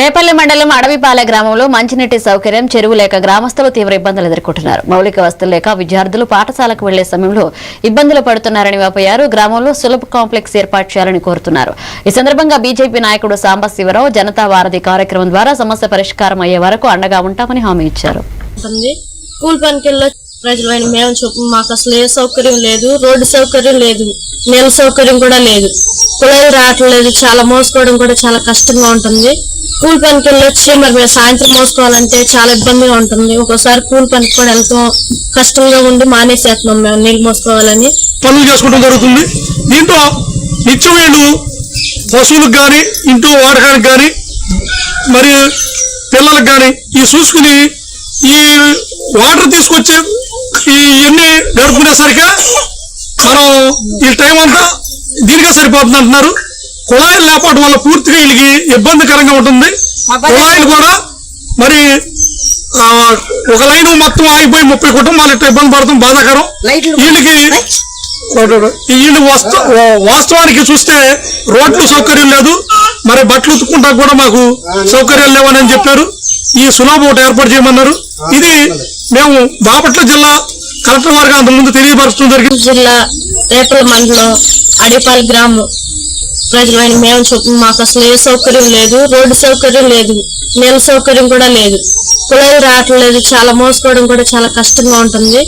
రేపల్లి మండలం అడవిపాలె గ్రామంలో మంచినీటి సౌకర్యం చెరువు లేక గ్రామస్తులు తీవ్ర ఇబ్బందులు ఎదుర్కొంటున్నారు. మౌలిక వసతులు లేక విద్యార్థులు పాఠశాలకు వెళ్లే సమయంలో ఇబ్బందులు పడుతున్నారని వాపోయారు. గ్రామంలో సులభ కాంప్లెక్స్ ఏర్పాటు చేయాలని కోరుతున్నారు. ఈ సందర్భంగా బీజేపీ నాయకుడు సాంబశివరావు జనతా వారధి కార్యక్రమం ద్వారా సమస్య పరిష్కారం అయ్యే వరకు అండగా ఉంటామని హామీ ఇచ్చారు. ప్రజలైన మేము చెప్పు మాకు అసలు ఏ సౌకర్యం లేదు, రోడ్డు సౌకర్యం లేదు, నీళ్ళ సౌకర్యం కూడా లేదు, కుళాయిలు రావట్లేదు, చాలా మోసుకోవడం కూడా చాలా కష్టంగా ఉంటుంది. కూలి పనికి వెళ్ళొచ్చి మరి మేము సాయంత్రం మోసుకోవాలంటే చాలా ఇబ్బందిగా ఉంటుంది. ఒక్కోసారి కూలి పనికి కూడా వెళ్తాం కష్టంగా ఉండి మానేసేస్తున్నాం మేము నీళ్ళు మోసుకోవాలని. పనులు చేసుకోవడం జరుగుతుంది. దీంట్లో నిత్యమేళ్ళు పశువులకు కానీ ఇంట్లో వాడకానికి కానీ మరి పిల్లలకు కానీ ఈ చూసుకుని ఈ వాటర్ తీసుకొచ్చి ఇవన్నీ గడుపుకునేసరికి మనం ఈ టైం అంతా దీనిగా సరిపోతుంది అంటున్నారు. కుళాయిలు లేకపోవడం వల్ల పూర్తిగా వీళ్ళకి ఇబ్బందికరంగా ఉంటుంది. కుళాయిలు కూడా మరి ఒక లైన్ మొత్తం ఆగిపోయి 30 కుటుంబాలు ఇట్లా ఇబ్బంది పడతాం, బాధాకరం. వీళ్ళకి వీళ్ళు వాస్తవానికి చూస్తే రోడ్లు సౌకర్యం లేదు, మరి బట్టలు ఉతుక్కుంటా కూడా మాకు సౌకర్యాలు లేవని చెప్పారు. ఈ సులభ ఒకటి ఏర్పాటు చేయమన్నారు. ఇది మేము బాపట్ల జిల్లా కలెక్టర్ వారికి అంతకుముందు తెలియపరచడం జరిగింది. జిల్లా రేపల్లి మండలం అడవిపాలె గ్రామం ప్రజలైన మేము చెప్పు మాకు అసలు ఏ సౌకర్యం లేదు, రోడ్డు సౌకర్యం లేదు, నీళ్ళ సౌకర్యం కూడా లేదు, కుళాయిలు రావట్లేదు, చాలా మోసుకోవడం కూడా చాలా కష్టంగా ఉంటుంది.